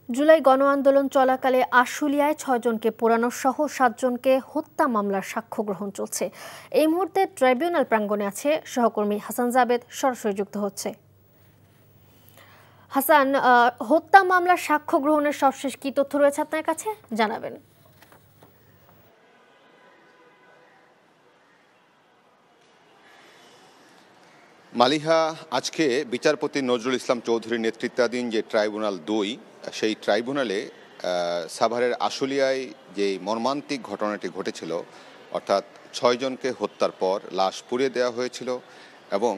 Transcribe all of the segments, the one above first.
জুলাই গণ আন্দোলন চলাকালে আশুলিয়ায় ৬ জনকে পোড়ানো সহ ৭ জনকে হত্যা মামলার সাক্ষ্য গ্রহণ চলছে। এই মুহূর্তে ট্রাইব্যুনাল প্রাঙ্গণে আছে সহকর্মী হাসান জাবেদ, সরাসরি যুক্ত হচ্ছে। হাসান, হত্যা মামলার সাক্ষ্য গ্রহণের সবশেষ কি তথ্য রয়েছে আপনার কাছে, জানাবেন। মালিহা, আজকে বিচারপতি নজরুল ইসলাম চৌধুরীর নেতৃত্বাধীন যে ট্রাইব্যুনাল ২, সেই ট্রাইব্যুনালে সাভারের আশুলিয়ায় যে মর্মান্তিক ঘটনাটি ঘটেছিল, অর্থাৎ ৬ জনকে হত্যার পর লাশ পুড়িয়ে দেওয়া হয়েছিল এবং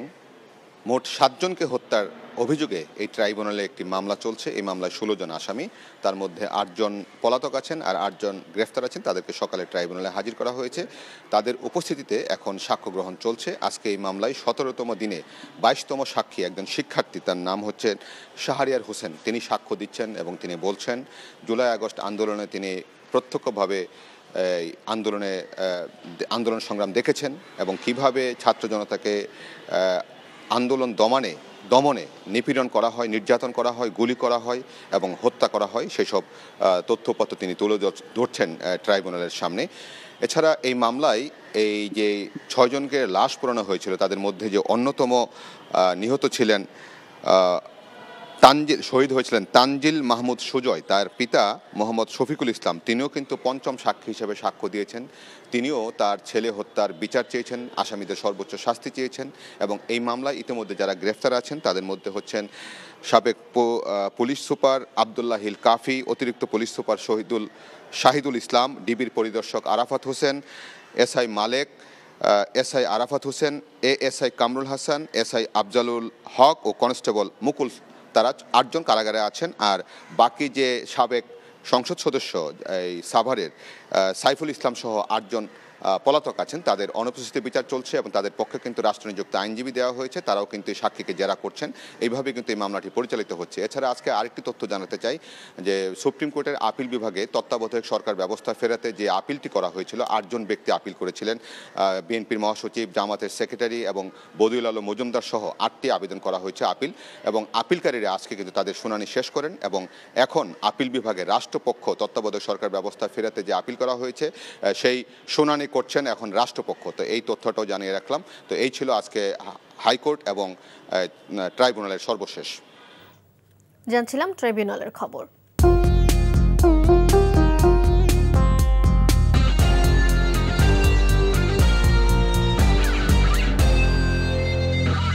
মোট ৭ জনকে হত্যার অভিযোগে এই ট্রাইব্যুনালে একটি মামলা চলছে। এই মামলায় ১৬ জন আসামি, তার মধ্যে ৮ জন পলাতক আছেন আর ৮ জন গ্রেফতার আছেন। তাদেরকে সকালে ট্রাইব্যুনালে হাজির করা হয়েছে। তাদের উপস্থিতিতে এখন সাক্ষ্য গ্রহণ চলছে। আজকে এই মামলায় ১৭তম দিনে ২২তম সাক্ষী একজন শিক্ষার্থী, তার নাম হচ্ছে শাহরিয়ার হোসেন, তিনি সাক্ষ্য দিচ্ছেন এবং তিনি বলছেন জুলাই আগস্ট আন্দোলনে তিনি প্রত্যক্ষভাবে আন্দোলন সংগ্রাম দেখেছেন এবং কিভাবে ছাত্র জনতাকে আন্দোলন দমনে নিপীড়ন করা হয়, নির্যাতন করা হয়, গুলি করা হয় এবং হত্যা করা হয়, সেসব তথ্যপত্র তিনি তুলে ধরছেন ট্রাইব্যুনালের সামনে। এছাড়া এই মামলায় এই যে ৬ জনকে লাশ পোড়ানো হয়েছিল, তাদের মধ্যে যে অন্যতম নিহত ছিলেন, শহীদ হয়েছিলেন তানজিল মাহমুদ সুজয়, তার পিতা মোহাম্মদ শফিকুল ইসলাম, তিনিও কিন্তু পঞ্চম সাক্ষী হিসেবে সাক্ষ্য দিয়েছেন। তিনিও তার ছেলে হত্যার বিচার চেয়েছেন, আসামিদের সর্বোচ্চ শাস্তি চেয়েছেন এবং এই মামলায় ইতিমধ্যে যারা গ্রেফতার আছেন তাদের মধ্যে হচ্ছেন সাবেক পুলিশ সুপার আবদুল্লাহ হিল কাফি, অতিরিক্ত পুলিশ সুপার শাহিদুল ইসলাম, ডিবির পরিদর্শক Arafat Hossain, SI Malek, SI Arafat Hossain, ASI Kamrul Hasan, SI Afzalul Haque ও কনস্টেবল মুকুল। তারা ৮ জন কারাগারে আছেন। আর বাকি যে সাবেক সংসদ সদস্য এই সাভারের সাইফুল ইসলাম সহ ৮ জন পলাতক আছেন, তাদের অনুপস্থিতি বিচার চলছে এবং তাদের পক্ষে কিন্তু রাষ্ট্রনিযুক্ত আইনজীবী দেওয়া হয়েছে। তারাও কিন্তু এই সাক্ষীকে জেরা করছেন। এইভাবে কিন্তু এই মামলাটি পরিচালিত হচ্ছে। এছাড়া আজকে আরেকটি তথ্য জানাতে চাই যে সুপ্রিম কোর্টের আপিল বিভাগে তত্ত্বাবধায়ক সরকার ব্যবস্থা ফেরাতে যে আপিলটি করা হয়েছিল, ৮ জন ব্যক্তি আপিল করেছিলেন। বিএনপির মহাসচিব, জামাতের সেক্রেটারি এবং বদিউল আলম মজুমদার সহ ৮টি আবেদন করা হয়েছে আপিল, এবং আপিলকারীরা আজকে কিন্তু তাদের শুনানি শেষ করেন এবং এখন আপিল বিভাগে রাষ্ট্রপক্ষ তত্ত্বাবধায়ক সরকার ব্যবস্থা ফেরাতে যে আপিল করা হয়েছে সেই শুনানি করছেন এখন রাষ্ট্রপক্ষ। তো এই তথ্যটাও জানিয়ে রাখলাম। তো এই ছিল আজকে হাইকোর্ট এবং ট্রাইব্যুনালের সর্বশেষ। জানছিলাম ট্রাইব্যুনালের খবর।